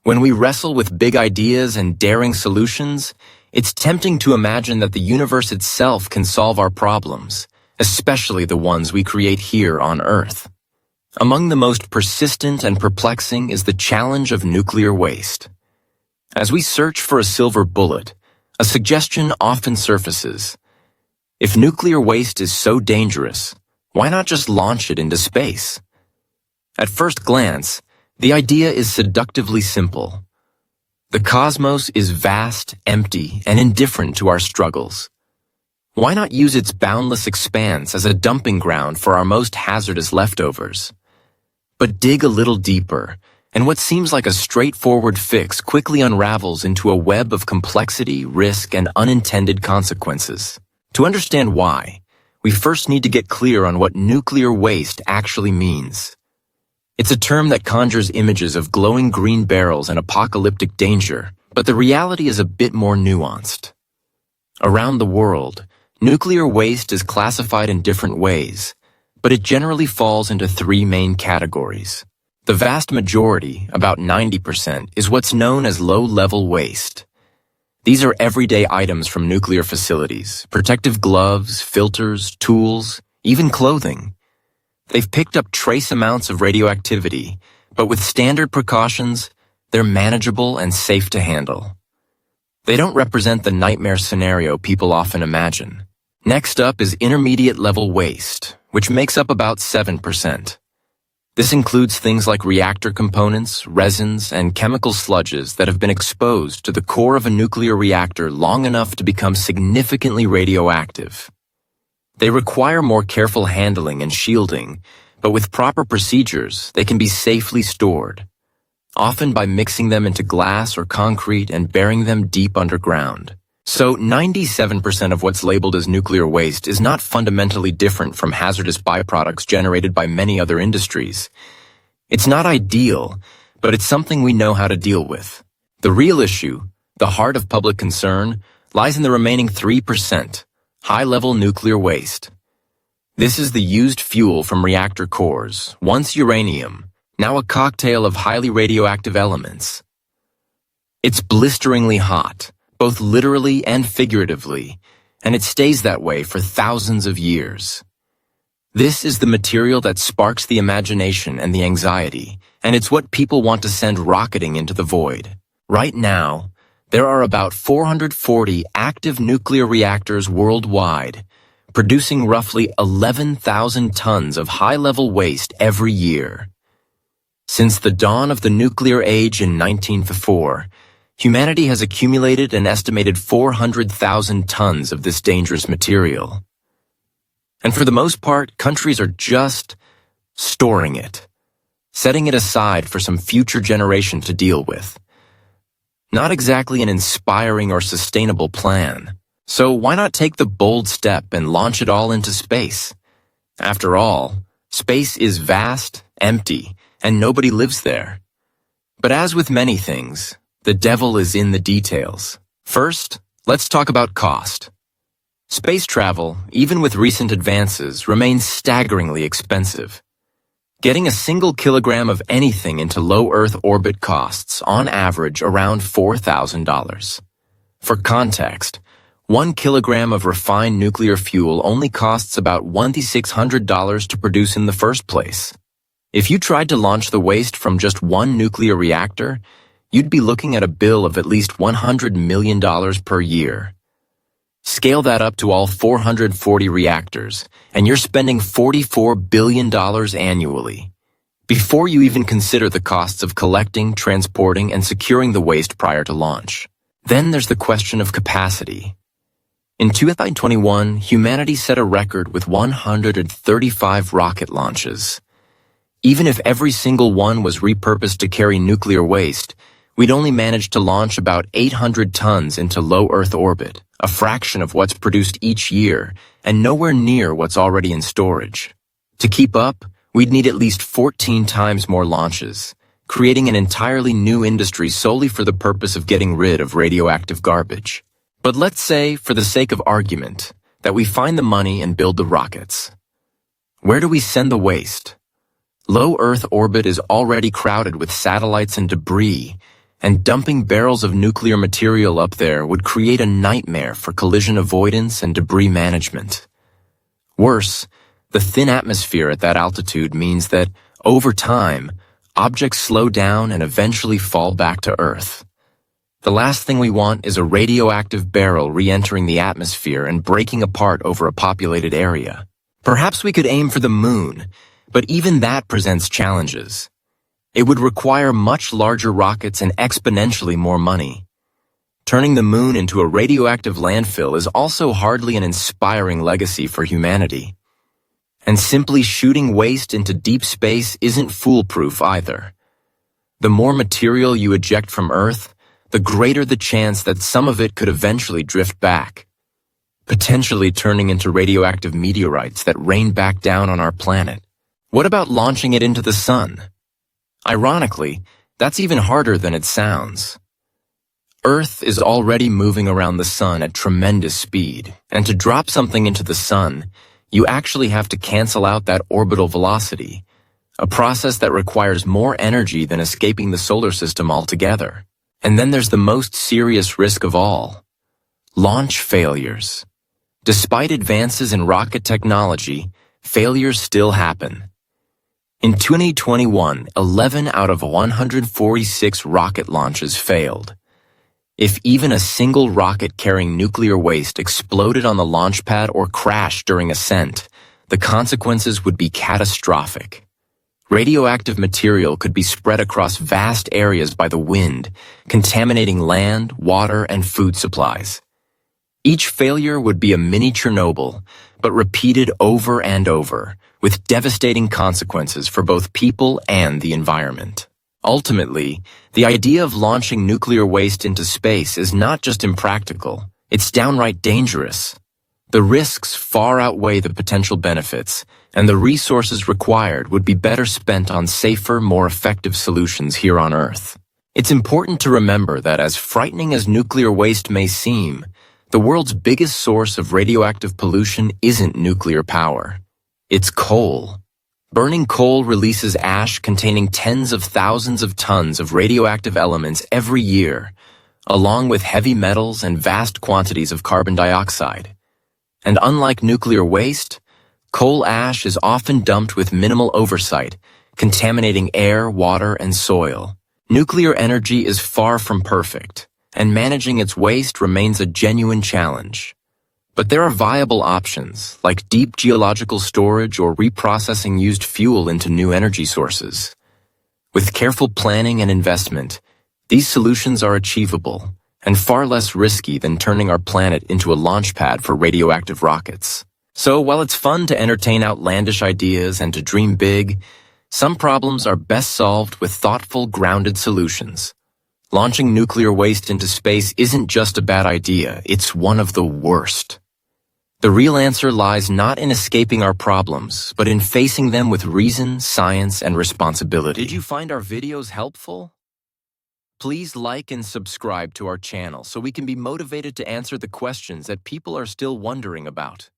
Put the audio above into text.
When we wrestle with big ideas and daring solutions, it's tempting to imagine that the universe itself can solve our problems, especially the ones we create here on Earth. Among the most persistent and perplexing is the challenge of nuclear waste. As we search for a silver bullet, a suggestion often surfaces. If nuclear waste is so dangerous, why not just launch it into space? At first glance, the idea is seductively simple. The cosmos is vast, empty, and indifferent to our struggles. Why not use its boundless expanse as a dumping ground for our most hazardous leftovers? But dig a little deeper, and what seems like a straightforward fix quickly unravels into a web of complexity, risk, and unintended consequences. To understand why, we first need to get clear on what nuclear waste actually means. It's a term that conjures images of glowing green barrels and apocalyptic danger, but the reality is a bit more nuanced. Around the world, nuclear waste is classified in different ways, but it generally falls into three main categories. The vast majority, about 90%, is what's known as low-level waste. These are everyday items from nuclear facilities: protective gloves, filters, tools, even clothing. They've picked up trace amounts of radioactivity, but with standard precautions, they're manageable and safe to handle. They don't represent the nightmare scenario people often imagine. Next up is intermediate-level waste, which makes up about 7%. This includes things like reactor components, resins, and chemical sludges that have been exposed to the core of a nuclear reactor long enough to become significantly radioactive. They require more careful handling and shielding, but with proper procedures, they can be safely stored, often by mixing them into glass or concrete and burying them deep underground. So 97% of what's labeled as nuclear waste is not fundamentally different from hazardous byproducts generated by many other industries. It's not ideal, but it's something we know how to deal with. The real issue, the heart of public concern, lies in the remaining 3%, high-level nuclear waste. This is the used fuel from reactor cores, once uranium, now a cocktail of highly radioactive elements. It's blisteringly hot, both literally and figuratively, and it stays that way for thousands of years. This is the material that sparks the imagination and the anxiety, and it's what people want to send rocketing into the void. Right now, there are about 440 active nuclear reactors worldwide, producing roughly 11,000 tons of high-level waste every year. Since the dawn of the nuclear age in 1954, humanity has accumulated an estimated 400,000 tons of this dangerous material. And for the most part, countries are just storing it, setting it aside for some future generation to deal with. Not exactly an inspiring or sustainable plan. So why not take the bold step and launch it all into space? After all, space is vast, empty, and nobody lives there. But as with many things, the devil is in the details. First, let's talk about cost. Space travel, even with recent advances, remains staggeringly expensive. Getting a single kilogram of anything into low Earth orbit costs, on average, around $4,000. For context, 1 kilogram of refined nuclear fuel only costs about $1,600 to produce in the first place. If you tried to launch the waste from just one nuclear reactor, you'd be looking at a bill of at least $100 million per year. Scale that up to all 440 reactors, and you're spending $44 billion annually, before you even consider the costs of collecting, transporting, and securing the waste prior to launch. Then there's the question of capacity. In 2021, humanity set a record with 135 rocket launches. Even if every single one was repurposed to carry nuclear waste, we'd only manage to launch about 800 tons into low Earth orbit, a fraction of what's produced each year, and nowhere near what's already in storage. To keep up, we'd need at least 14 times more launches, creating an entirely new industry solely for the purpose of getting rid of radioactive garbage. But let's say, for the sake of argument, that we find the money and build the rockets. Where do we send the waste? Low Earth orbit is already crowded with satellites and debris, and dumping barrels of nuclear material up there would create a nightmare for collision avoidance and debris management. Worse, the thin atmosphere at that altitude means that, over time, objects slow down and eventually fall back to Earth. The last thing we want is a radioactive barrel re-entering the atmosphere and breaking apart over a populated area. Perhaps we could aim for the moon, but even that presents challenges. It would require much larger rockets and exponentially more money. Turning the moon into a radioactive landfill is also hardly an inspiring legacy for humanity. And simply shooting waste into deep space isn't foolproof either. The more material you eject from Earth, the greater the chance that some of it could eventually drift back, potentially turning into radioactive meteorites that rain back down on our planet. What about launching it into the sun? Ironically, that's even harder than it sounds. Earth is already moving around the sun at tremendous speed, and to drop something into the sun, you actually have to cancel out that orbital velocity, a process that requires more energy than escaping the solar system altogether. And then there's the most serious risk of all: launch failures. Despite advances in rocket technology, failures still happen. In 2021, 11 out of 146 rocket launches failed. If even a single rocket carrying nuclear waste exploded on the launch pad or crashed during ascent, the consequences would be catastrophic. Radioactive material could be spread across vast areas by the wind, contaminating land, water, and food supplies. Each failure would be a mini Chernobyl, but repeated over and over, with devastating consequences for both people and the environment. Ultimately, the idea of launching nuclear waste into space is not just impractical, it's downright dangerous. The risks far outweigh the potential benefits, and the resources required would be better spent on safer, more effective solutions here on Earth. It's important to remember that as frightening as nuclear waste may seem, the world's biggest source of radioactive pollution isn't nuclear power. It's coal. Burning coal releases ash containing tens of thousands of tons of radioactive elements every year, along with heavy metals and vast quantities of carbon dioxide. And unlike nuclear waste, coal ash is often dumped with minimal oversight, contaminating air, water, and soil. Nuclear energy is far from perfect, and managing its waste remains a genuine challenge. But there are viable options, like deep geological storage or reprocessing used fuel into new energy sources. With careful planning and investment, these solutions are achievable and far less risky than turning our planet into a launch pad for radioactive rockets. So while it's fun to entertain outlandish ideas and to dream big, some problems are best solved with thoughtful, grounded solutions. Launching nuclear waste into space isn't just a bad idea, it's one of the worst. The real answer lies not in escaping our problems, but in facing them with reason, science, and responsibility. Did you find our videos helpful? Please like and subscribe to our channel so we can be motivated to answer the questions that people are still wondering about.